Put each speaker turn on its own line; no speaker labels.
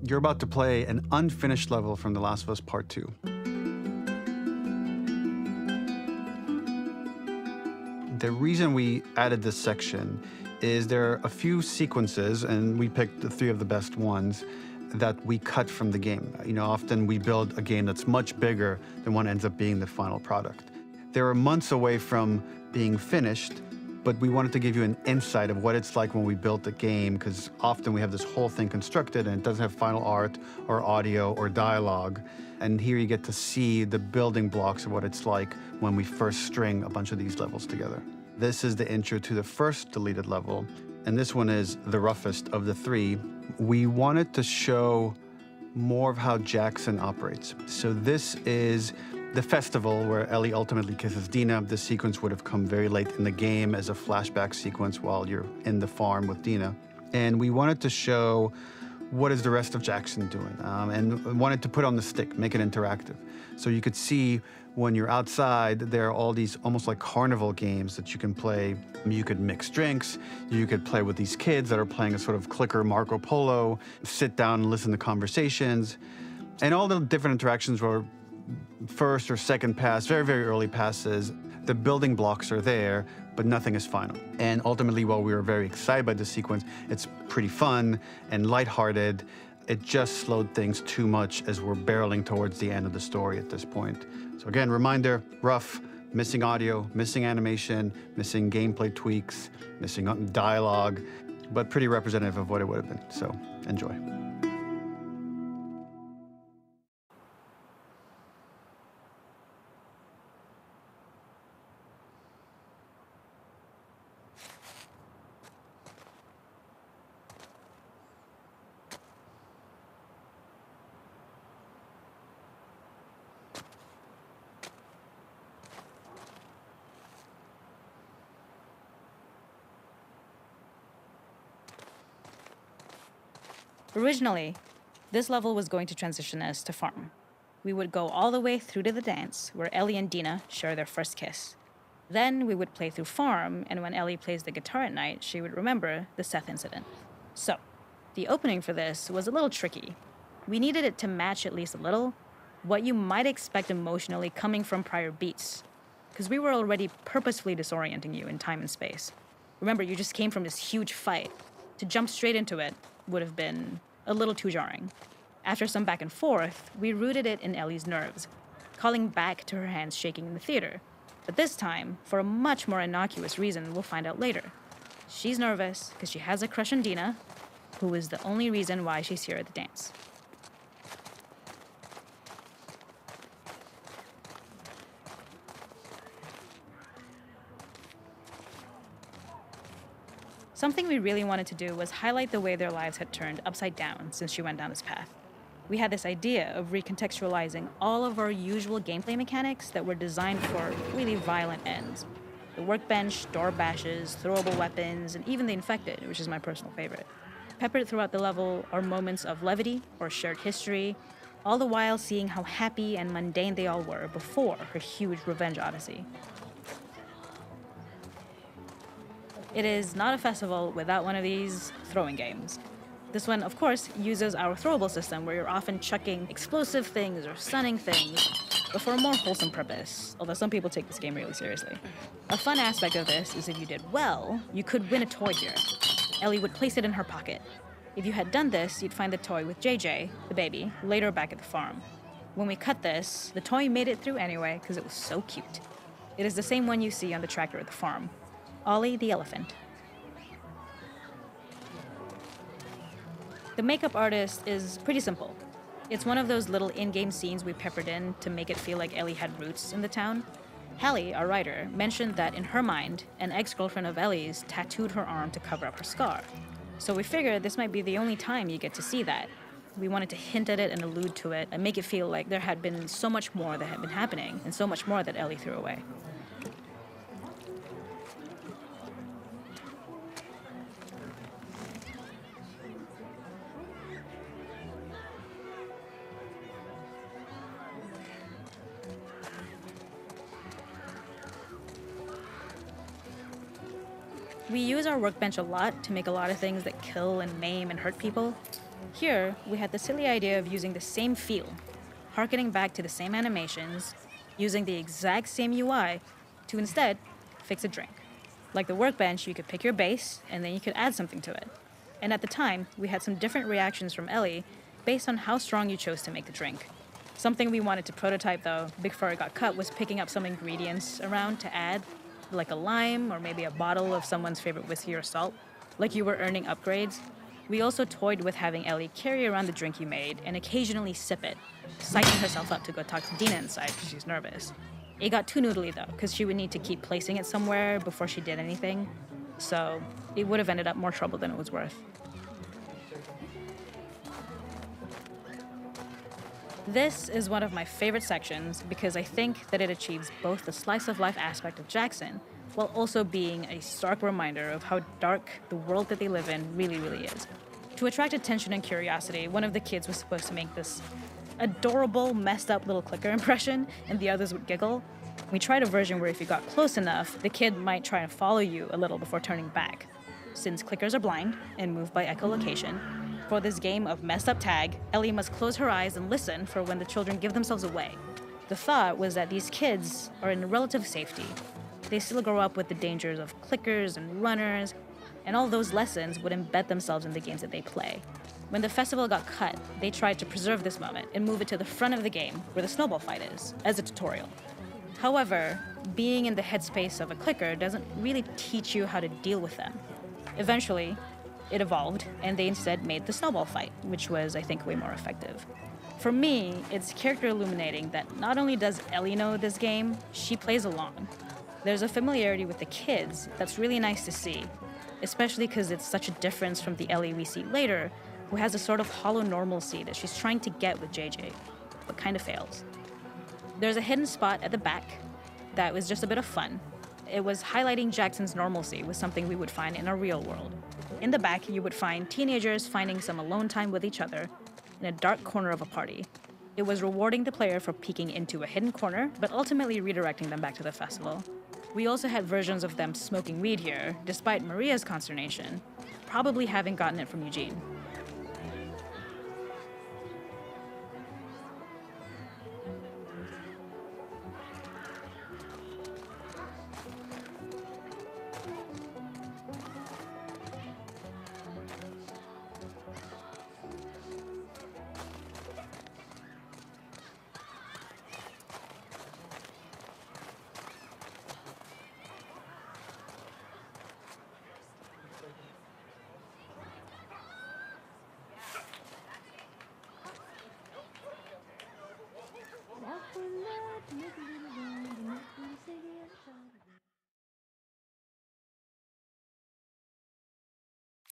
You're about to play an unfinished level from The Last of Us Part 2. The reason we added this section is there are a few sequences, and we picked the 3 of the best ones, that we cut from the game. Often we build a game that's much bigger than what ends up being the final product. They were months away from being finished, but we wanted to give you an insight of what it's like when we built the game, because often we have this whole thing constructed and it doesn't have final art or audio or dialogue. And here you get to see the building blocks of what it's like when we first string a bunch of these levels together. This is the intro to the first deleted level, and this one is the roughest of the 3. We wanted to show more of how Jackson operates. So this is the festival where Ellie ultimately kisses Dina. This sequence would have come very late in the game as a flashback sequence while you're in the farm with Dina. And we wanted to show what is the rest of Jackson doing, and wanted to put on the stick, make it interactive. So you could see when you're outside, there are all these almost like carnival games that you can play. You could mix drinks, you could play with these kids that are playing a sort of clicker Marco Polo, sit down and listen to conversations. And all the different interactions were first or second pass, very, very early passes. The building blocks are there, but nothing is final. And ultimately, while we were very excited by this sequence, it's pretty fun and lighthearted. It just slowed things too much as we're barreling towards the end of the story at this point. So again, reminder, rough, missing audio, missing animation, missing gameplay tweaks, missing dialogue, but pretty representative of what it would have been. So enjoy.
Originally, this level was going to transition us to farm. We would go all the way through to the dance, where Ellie and Dina share their first kiss. Then we would play through farm, and when Ellie plays the guitar at night, she would remember the Seth incident. So, the opening for this was a little tricky. We needed it to match at least a little what you might expect emotionally coming from prior beats, because we were already purposefully disorienting you in time and space. Remember, you just came from this huge fight. To jump straight into it would have been a little too jarring. After some back and forth, we rooted it in Ellie's nerves, calling back to her hands shaking in the theater. But this time, for a much more innocuous reason we'll find out later. She's nervous because she has a crush on Dina, who is the only reason why she's here at the dance. Something we really wanted to do was highlight the way their lives had turned upside down since she went down this path. We had this idea of recontextualizing all of our usual gameplay mechanics that were designed for really violent ends. The workbench, door bashes, throwable weapons, and even the infected, which is my personal favorite. Peppered throughout the level are moments of levity or shared history, all the while seeing how happy and mundane they all were before her huge revenge odyssey. It is not a festival without one of these throwing games. This one, of course, uses our throwable system where you're often chucking explosive things or stunning things, but for a more wholesome purpose, although some people take this game really seriously. A fun aspect of this is if you did well, you could win a toy here. Ellie would place it in her pocket. If you had done this, you'd find the toy with JJ, the baby, later back at the farm. When we cut this, the toy made it through anyway because it was so cute. It is the same one you see on the tractor at the farm. Ollie the elephant. The makeup artist is pretty simple. It's one of those little in-game scenes we peppered in to make it feel like Ellie had roots in the town. Hallie, our writer, mentioned that in her mind, an ex-girlfriend of Ellie's tattooed her arm to cover up her scar. So we figured this might be the only time you get to see that. We wanted to hint at it and allude to it and make it feel like there had been so much more that had been happening and so much more that Ellie threw away. We use our workbench a lot to make a lot of things that kill and maim and hurt people. Here, we had the silly idea of using the same feel, harkening back to the same animations, using the exact same UI to instead fix a drink. Like the workbench, you could pick your base, and then you could add something to it. And at the time, we had some different reactions from Ellie based on how strong you chose to make the drink. Something we wanted to prototype, though, before it got cut, was picking up some ingredients around to add, like a lime or maybe a bottle of someone's favorite whiskey or salt, like you were earning upgrades. We also toyed with having Ellie carry around the drink you made and occasionally sip it, psyching herself up to go talk to Dina inside because she's nervous. It got too noodly, though, because she would need to keep placing it somewhere before she did anything, so it would have ended up more trouble than it was worth. This is one of my favorite sections because I think that it achieves both the slice-of-life aspect of Jackson while also being a stark reminder of how dark the world that they live in really, really is. To attract attention and curiosity, one of the kids was supposed to make this adorable, messed up little clicker impression, and the others would giggle. We tried a version where if you got close enough, the kid might try and follow you a little before turning back. Since clickers are blind and move by echolocation, for this game of messed up tag, Ellie must close her eyes and listen for when the children give themselves away. The thought was that these kids are in relative safety. They still grow up with the dangers of clickers and runners, and all those lessons would embed themselves in the games that they play. When the festival got cut, they tried to preserve this moment and move it to the front of the game where the snowball fight is, as a tutorial. However, being in the headspace of a clicker doesn't really teach you how to deal with them. Eventually, it evolved, and they instead made the snowball fight, which was, I think, way more effective. For me, it's character illuminating that not only does Ellie know this game, she plays along. There's a familiarity with the kids that's really nice to see, especially because it's such a difference from the Ellie we see later, who has a sort of hollow normalcy that she's trying to get with JJ, but kind of fails. There's a hidden spot at the back that was just a bit of fun. It was highlighting Jackson's normalcy with something we would find in a real world. In the back, you would find teenagers finding some alone time with each other in a dark corner of a party. It was rewarding the player for peeking into a hidden corner, but ultimately redirecting them back to the festival. We also had versions of them smoking weed here, despite Maria's consternation, probably having gotten it from Eugene.